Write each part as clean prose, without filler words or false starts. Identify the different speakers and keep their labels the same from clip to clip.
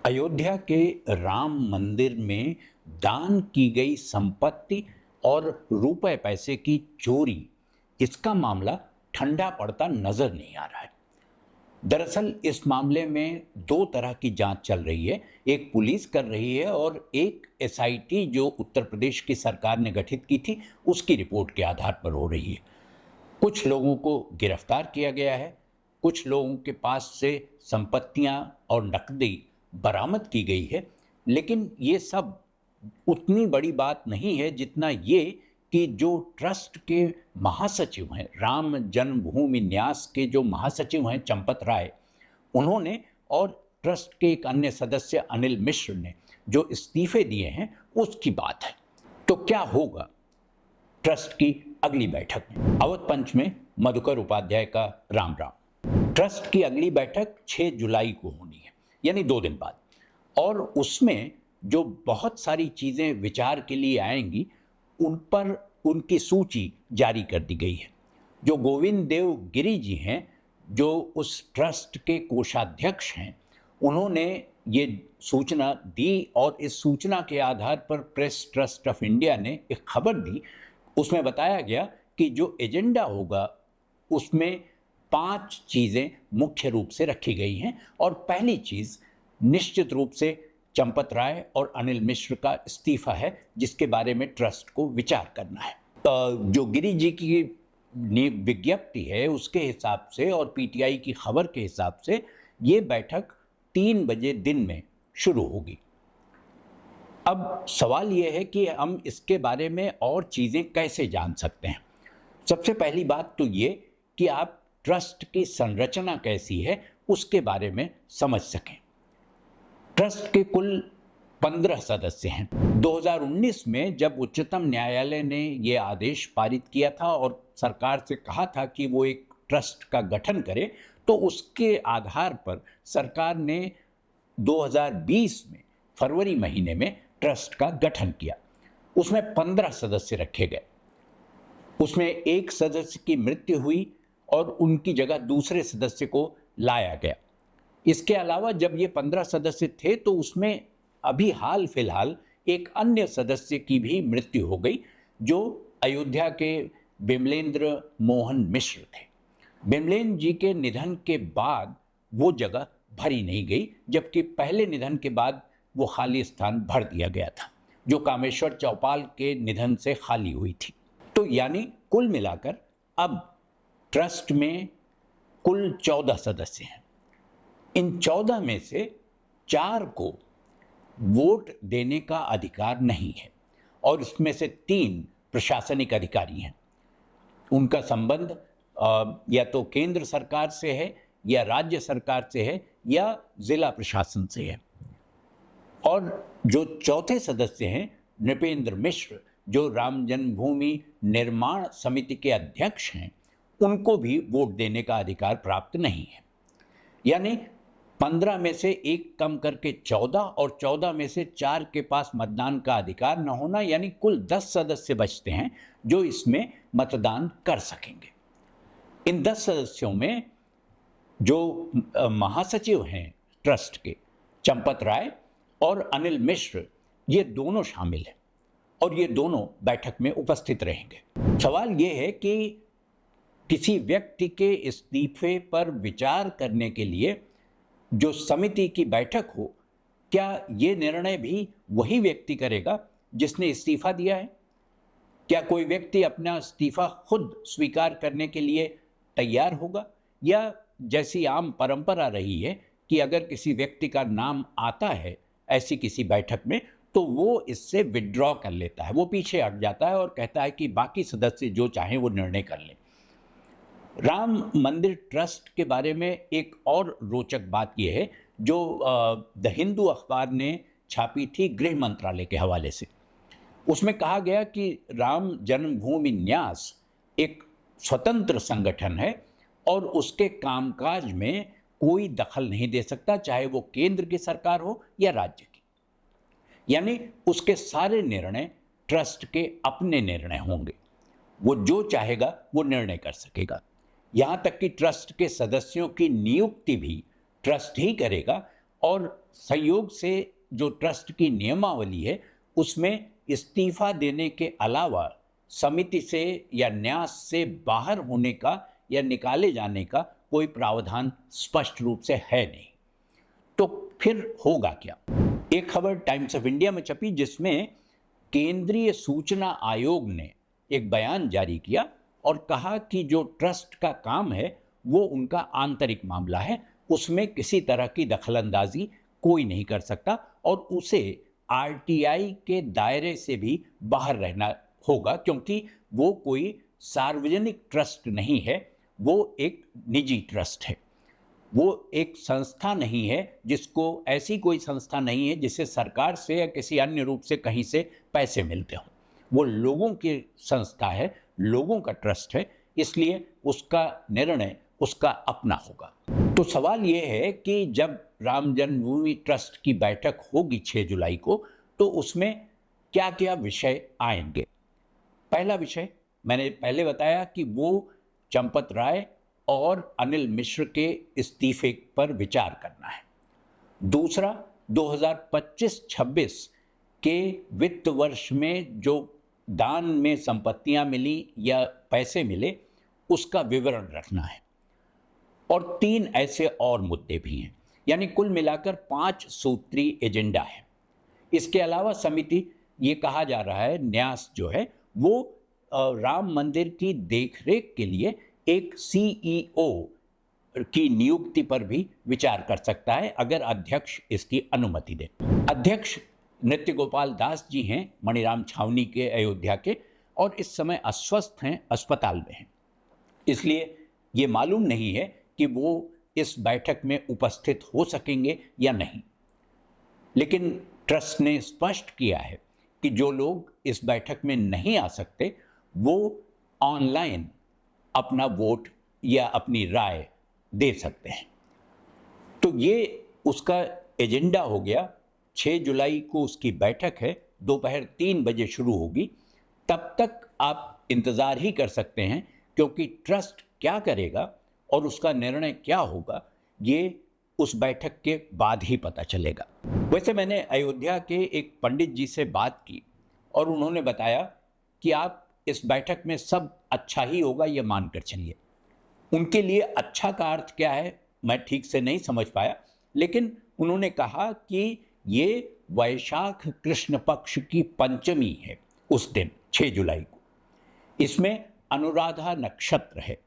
Speaker 1: अयोध्या के राम मंदिर में दान की गई संपत्ति और रुपए पैसे की चोरी, इसका मामला ठंडा पड़ता नजर नहीं आ रहा है। दरअसल इस मामले में दो तरह की जांच चल रही है। एक पुलिस कर रही है और एक एसआईटी जो उत्तर प्रदेश की सरकार ने गठित की थी उसकी रिपोर्ट के आधार पर हो रही है। कुछ लोगों को गिरफ्तार किया गया है, कुछ लोगों के पास से संपत्तियां और नकदी बरामद की गई है। लेकिन ये सब उतनी बड़ी बात नहीं है जितना ये कि जो ट्रस्ट के महासचिव हैं, राम जन्मभूमि न्यास के जो महासचिव हैं चंपत राय, उन्होंने और ट्रस्ट के एक अन्य सदस्य अनिल मिश्र ने जो इस्तीफे दिए हैं उसकी बात है। तो क्या होगा ट्रस्ट की अगली बैठक में? अवध पंच में मधुकर उपाध्याय का राम राम। ट्रस्ट की अगली बैठक 6 जुलाई को होनी है, यानी 2 दिन बाद, और उसमें जो बहुत सारी चीज़ें विचार के लिए आएंगी उन पर उनकी सूची जारी कर दी गई है। जो गोविंद देव गिरी जी हैं, जो उस ट्रस्ट के कोषाध्यक्ष हैं, उन्होंने ये सूचना दी और इस सूचना के आधार पर प्रेस ट्रस्ट ऑफ इंडिया ने एक खबर दी। उसमें बताया गया कि जो एजेंडा होगा उसमें 5 चीज़ें मुख्य रूप से रखी गई हैं और पहली चीज़ निश्चित रूप से चंपत राय और अनिल मिश्र का इस्तीफा है, जिसके बारे में ट्रस्ट को विचार करना है। जो गिरी जी की विज्ञप्ति है उसके हिसाब से और पीटीआई की खबर के हिसाब से ये बैठक 3 बजे दिन में शुरू होगी। अब सवाल ये है कि हम इसके बारे में और चीज़ें कैसे जान सकते हैं। सबसे पहली बात तो ये कि आप ट्रस्ट की संरचना कैसी है उसके बारे में समझ सकें। ट्रस्ट के कुल 15 सदस्य हैं। 2019 में जब उच्चतम न्यायालय ने ये आदेश पारित किया था और सरकार से कहा था कि वो एक ट्रस्ट का गठन करे, तो उसके आधार पर सरकार ने 2020 में फरवरी महीने में ट्रस्ट का गठन किया। उसमें 15 सदस्य रखे गए। उसमें एक सदस्य की मृत्यु हुई और उनकी जगह दूसरे सदस्य को लाया गया। इसके अलावा जब ये 15 सदस्य थे तो उसमें अभी हाल फिलहाल एक अन्य सदस्य की भी मृत्यु हो गई, जो अयोध्या के बिमलेंद्र मोहन मिश्र थे। बिमलेंद्र जी के निधन के बाद वो जगह भरी नहीं गई, जबकि पहले निधन के बाद वो खाली स्थान भर दिया गया था, जो कामेश्वर चौपाल के निधन से खाली हुई थी। तो यानी कुल मिलाकर अब ट्रस्ट में कुल 14 सदस्य हैं। इन 14 में से 4 को वोट देने का अधिकार नहीं है और इसमें से 3 प्रशासनिक अधिकारी हैं। उनका संबंध या तो केंद्र सरकार से है या राज्य सरकार से है या जिला प्रशासन से है। और जो चौथे सदस्य हैं नृपेंद्र मिश्र, जो राम जन्मभूमि निर्माण समिति के अध्यक्ष हैं, उनको भी वोट देने का अधिकार प्राप्त नहीं है। यानी 15 में से 1 कम करके 14 और 14 में से 4 के पास मतदान का अधिकार न होना, यानी कुल 10 सदस्य बचते हैं जो इसमें मतदान कर सकेंगे। इन 10 सदस्यों में जो महासचिव हैं ट्रस्ट के, चंपत राय और अनिल मिश्र, ये दोनों शामिल हैं और ये दोनों बैठक में उपस्थित रहेंगे। सवाल ये है कि किसी व्यक्ति के इस्तीफे पर विचार करने के लिए जो समिति की बैठक हो, क्या ये निर्णय भी वही व्यक्ति करेगा जिसने इस्तीफा दिया है? क्या कोई व्यक्ति अपना इस्तीफा खुद स्वीकार करने के लिए तैयार होगा, या जैसी आम परंपरा रही है कि अगर किसी व्यक्ति का नाम आता है ऐसी किसी बैठक में तो वो इससे विड्रॉ कर लेता है, वो पीछे हट जाता है और कहता है कि बाकी सदस्य जो चाहें वो निर्णय कर लें। राम मंदिर ट्रस्ट के बारे में एक और रोचक बात यह है जो द हिंदू अखबार ने छापी थी गृह मंत्रालय के हवाले से। उसमें कहा गया कि राम जन्मभूमि न्यास एक स्वतंत्र संगठन है और उसके कामकाज में कोई दखल नहीं दे सकता, चाहे वो केंद्र की सरकार हो या राज्य की। यानी उसके सारे निर्णय ट्रस्ट के अपने निर्णय होंगे, वो जो चाहेगा वो निर्णय कर सकेगा। यहाँ तक कि ट्रस्ट के सदस्यों की नियुक्ति भी ट्रस्ट ही करेगा और संयोग से जो ट्रस्ट की नियमावली है उसमें इस्तीफा देने के अलावा समिति से या न्यास से बाहर होने का या निकाले जाने का कोई प्रावधान स्पष्ट रूप से है नहीं। तो फिर होगा क्या? एक खबर टाइम्स ऑफ इंडिया में छपी जिसमें केंद्रीय सूचना आयोग ने एक बयान जारी किया और कहा कि जो ट्रस्ट का काम है वो उनका आंतरिक मामला है, उसमें किसी तरह की दखलंदाजी कोई नहीं कर सकता और उसे आरटीआई के दायरे से भी बाहर रहना होगा, क्योंकि वो कोई सार्वजनिक ट्रस्ट नहीं है, वो एक निजी ट्रस्ट है। वो एक संस्था नहीं है, जिसको ऐसी कोई संस्था नहीं है जिसे सरकार से या किसी अन्य रूप से कहीं से पैसे मिलते हों। वो लोगों की संस्था है, लोगों का ट्रस्ट है, इसलिए उसका निर्णय उसका अपना होगा। तो सवाल ये है कि जब राम जन्मभूमि ट्रस्ट की बैठक होगी 6 जुलाई को, तो उसमें क्या क्या विषय आएंगे? पहला विषय मैंने पहले बताया कि वो चंपत राय और अनिल मिश्र के इस्तीफे पर विचार करना है। दूसरा, 2025-26 के वित्त वर्ष में जो दान में संपत्तियां मिली या पैसे मिले उसका विवरण रखना है। और 3 ऐसे और मुद्दे भी हैं, यानी कुल मिलाकर 5 सूत्री एजेंडा है। इसके अलावा समिति, ये कहा जा रहा है, न्यास जो है वो राम मंदिर की देखरेख के लिए एक सीईओ की नियुक्ति पर भी विचार कर सकता है, अगर अध्यक्ष इसकी अनुमति दे। अध्यक्ष नृत्य गोपाल दास जी हैं, मणिराम छावनी के अयोध्या के, और इस समय अस्वस्थ हैं, अस्पताल में हैं। इसलिए ये मालूम नहीं है कि वो इस बैठक में उपस्थित हो सकेंगे या नहीं। लेकिन ट्रस्ट ने स्पष्ट किया है कि जो लोग इस बैठक में नहीं आ सकते वो ऑनलाइन अपना वोट या अपनी राय दे सकते हैं। तो ये उसका एजेंडा हो गया। 6 जुलाई को उसकी बैठक है, दोपहर 3 बजे शुरू होगी। तब तक आप इंतज़ार ही कर सकते हैं, क्योंकि ट्रस्ट क्या करेगा और उसका निर्णय क्या होगा ये उस बैठक के बाद ही पता चलेगा। वैसे मैंने अयोध्या के एक पंडित जी से बात की और उन्होंने बताया कि आप इस बैठक में सब अच्छा ही होगा ये मानकर चलिए। उनके लिए अच्छा का अर्थ क्या है मैं ठीक से नहीं समझ पाया, लेकिन उन्होंने कहा कि ये वैशाख कृष्ण पक्ष की पंचमी है उस दिन 6 जुलाई को। इसमें अनुराधा नक्षत्र है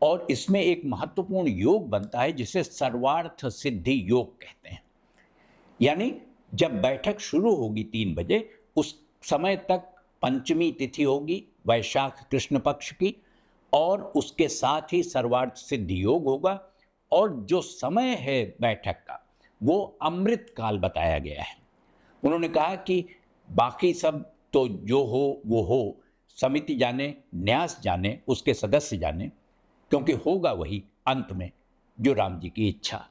Speaker 1: और इसमें एक महत्वपूर्ण योग बनता है जिसे सर्वार्थ सिद्धि योग कहते हैं। यानी जब बैठक शुरू होगी 3 बजे, उस समय तक पंचमी तिथि होगी वैशाख कृष्ण पक्ष की, और उसके साथ ही सर्वार्थ सिद्धि योग होगा। और जो समय है बैठक का वो अमृत काल बताया गया है। उन्होंने कहा कि बाकी सब तो जो हो वो हो, समिति जाने, न्यास जाने, उसके सदस्य जाने, क्योंकि होगा वही अंत में जो राम जी की इच्छा।